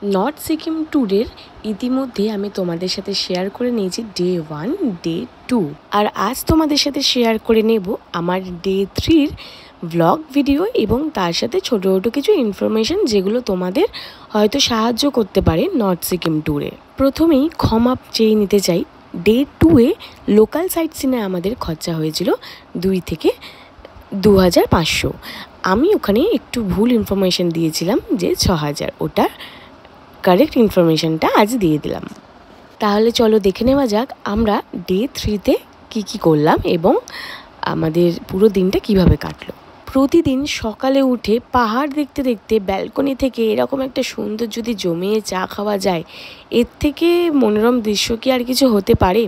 North Sikkim ট্যুরের ইতিমধ্যে আমি তোমাদের সাথে শেয়ার করে নিয়েছি ডে 1, ডে 2, আর আজ তোমাদের সাথে শেয়ার করে নেব আমার ডে 3-র ব্লগ ভিডিও এবং তার সাথে ছোটো ছোটো কিছু ইনফরমেশন যেগুলো তোমাদের হয়তো সাহায্য করতে পারে নর্থ সিকিম ট্যুরে। প্রথমেই ক্ষমা চেয়ে নিতে চাই, ডে 2-এ লোকাল সাইট সিনে আমাদের খরচা হয়েছিল 2 থেকে 2500। আমি ওখানে একটু ভুল ইনফরমেশন দিয়েছিলাম যে 6000, ওটা কারেক্ট ইনফরমেশনটা আজ দিয়ে দিলাম। তাহলে চলো দেখে নেওয়া যাক আমরা ডে 3-তে কী করলাম এবং আমাদের পুরো দিনটা কিভাবে কাটলো। প্রতিদিন সকালে উঠে পাহাড় দেখতে দেখতে ব্যালকনি থেকে এরকম একটা সুন্দর যদি জমিয়ে চা খাওয়া যায়, এর থেকে মনোরম দৃশ্য কি আর কিছু হতে পারে?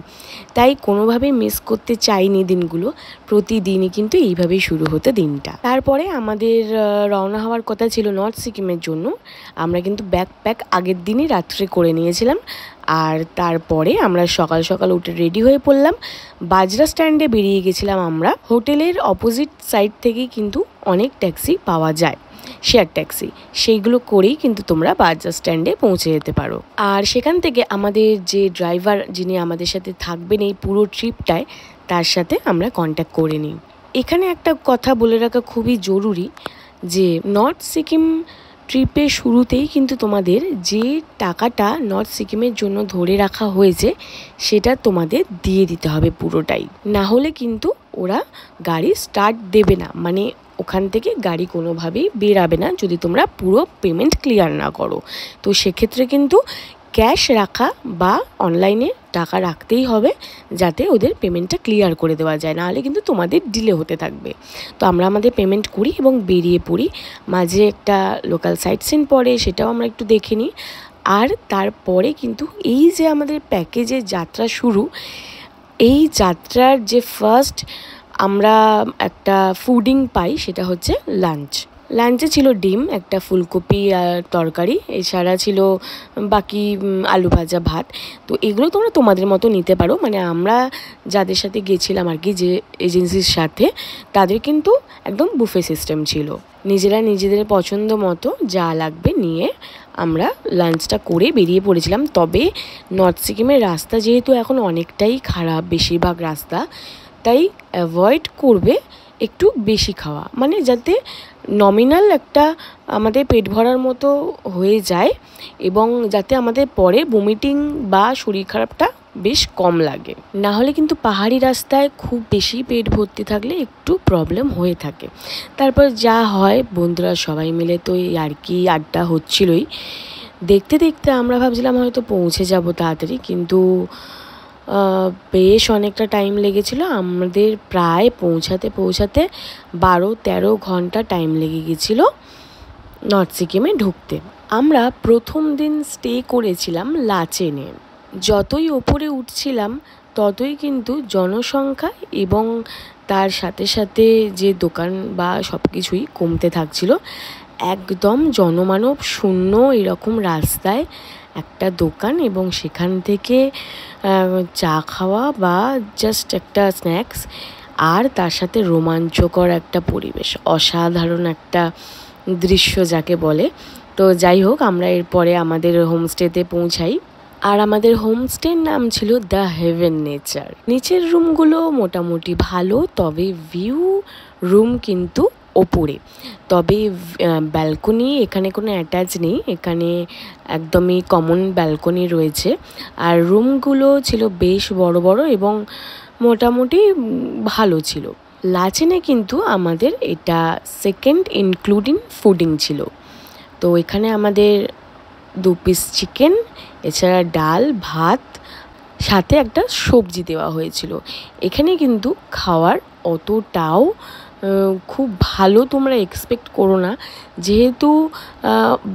তাই কোনোভাবেই মিস করতে চাইনি দিনগুলো। প্রতিদিনই কিন্তু এইভাবেই শুরু হতো দিনটা। তারপরে আমাদের রওনা হওয়ার কথা ছিল নর্থ সিকিমের জন্য। আমরা কিন্তু ব্যাকপ্যাক আগের দিনই রাত্রে করে নিয়েছিলাম, আর তারপরে আমরা সকাল সকাল উঠে রেডি হয়ে পড়লাম। বাজরা স্ট্যান্ডে বেরিয়ে গেছিলাম আমরা। হোটেলের অপোজিট সাইড থেকেই কিন্তু অনেক ট্যাক্সি পাওয়া যায়, শেয়ার ট্যাক্সি, সেইগুলো করেই কিন্তু তোমরা বাজরা স্ট্যান্ডে পৌঁছে যেতে পারো। আর সেখান থেকে আমাদের যে ড্রাইভার যিনি আমাদের সাথে থাকবেন এই পুরো ট্রিপটায়, তার সাথে আমরা কন্ট্যাক্ট করে নিই। এখানে একটা কথা বলে রাখা খুবই জরুরি যে নর্থ সিকিম ট্রিপের শুরুতেই কিন্তু তোমাদের যে টাকাটা নর্থ সিকিমের জন্য ধরে রাখা হয়েছে সেটা তোমাদের দিয়ে দিতে হবে পুরোটাই, না হলে কিন্তু ওরা গাড়ি স্টার্ট দেবে না, মানে ওখান থেকে গাড়ি কোনোভাবেই বেরাবে না যদি তোমরা পুরো পেমেন্ট ক্লিয়ার না করো। তো সেক্ষেত্রে কিন্তু ক্যাশ রাখা বা অনলাইনে টাকা রাখতেই হবে যাতে ওদের পেমেন্টটা ক্লিয়ার করে দেওয়া যায়, নাহলে কিন্তু তোমাদের ডিলে হতে থাকবে। তো আমরা আমাদের পেমেন্ট করি এবং বেরিয়ে পড়ি। মাঝে একটা লোকাল সাইট সিন পড়ে, সেটাও আমরা একটু দেখে নিই। আর তারপরে কিন্তু এই যে আমাদের প্যাকেজের যাত্রা শুরু, এই যাত্রার যে ফার্স্ট আমরা একটা ফুডিং পাই সেটা হচ্ছে লাঞ্চ। লাঞ্চে ছিল ডিম, একটা ফুলকপি আর তরকারি, এছাড়া ছিল বাকি আলু ভাজা, ভাত। তো এগুলো তোমরা তোমাদের মতো নিতে পারো, মানে আমরা যাদের সাথে গেছিলাম আর কি, যে এজেন্সির সাথে, তাদের কিন্তু একদম বুফে সিস্টেম ছিল। নিজেরা নিজেদের পছন্দ মতো যা লাগবে নিয়ে আমরা লাঞ্চটা করে বেরিয়ে পড়েছিলাম। তবে নর্থ সিকিমের রাস্তা যেহেতু এখন অনেকটাই খারাপ, বেশিরভাগ রাস্তা, তাই অ্যাভয়েড করবে একটু বেশি খাওয়া, মানে যাতে নমিনাল একটা আমাদের পেট ভরার মতো হয়ে যায় এবং যাতে আমাদের পরে ভমিটিং বা শরীর খারাপটা বেশ কম লাগে। না হলে কিন্তু পাহাড়ি রাস্তায় খুব বেশি পেট ভর্তি থাকলে একটু প্রবলেম হয়ে থাকে। তারপর যা হয়, বন্ধুরা সবাই মিলে তো এই আর কি আড্ডা হচ্ছিলই। দেখতে দেখতে আমরা ভাবছিলাম হয়তো পৌঁছে যাব তাড়াতাড়ি, কিন্তু বেশ অনেকটা টাইম লেগেছিল। আমাদের প্রায় পৌঁছাতে 12-13 ঘন্টা টাইম লেগে গেছিলো নর্থ সিকিমে ঢুকতে। আমরা প্রথম দিন স্টে করেছিলাম লাচেনে। যতই ওপরে উঠছিলাম ততই কিন্তু জনসংখ্যা এবং তার সাথে সাথে যে দোকান বা সব কিছুই কমতে থাকছিল। একদম জনমানব শূন্য এরকম রাস্তায় একটা দোকান এবং সেখান থেকে চা খাওয়া বা জাস্ট একটা স্ন্যাক্স, আর তার সাথে রোমাঞ্চকর একটা পরিবেশ, অসাধারণ একটা দৃশ্য যাকে বলে। তো যাই হোক, আমরা এরপরে আমাদের হোমস্টেতে পৌঁছাই, আর আমাদের হোমস্টের নাম ছিল দ্য হেভেন নেচার। নিচের রুমগুলো মোটামুটি ভালো, তবে ভিউ রুম কিন্তু ওপরে। তবে ব্যালকনি এখানে কোনো অ্যাটাচ নেই, এখানে একদমই কমন ব্যালকনি রয়েছে। আর রুমগুলো ছিল বেশ বড় বড় এবং মোটামুটি ভালো ছিল। লাচেনে কিন্তু আমাদের এটা সেকেন্ড ইনক্লুডিং ফুডিং ছিল। তো এখানে আমাদের 2 পিস চিকেন, এছাড়া ডাল, ভাত, সাথে একটা সবজি দেওয়া হয়েছিল। এখানে কিন্তু খাওয়ার অতটাও খুব ভালো তোমরা এক্সপেক্ট করো না, যেহেতু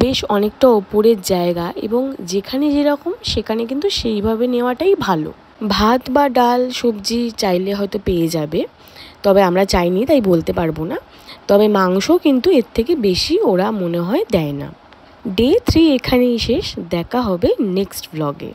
বেশ অনেকটা ওপরের জায়গা এবং যেখানে যেরকম সেখানে কিন্তু সেইভাবে নেওয়াটাই ভালো। ভাত বা ডাল, সবজি চাইলে হয়তো পেয়ে যাবে, তবে আমরা চাইনি তাই বলতে পারবো না। তবে মাংস কিন্তু এর থেকে বেশি ওরা মনে হয় দেয় না। ডে 3 এখানেই শেষ, দেখা হবে নেক্সট ব্লগে।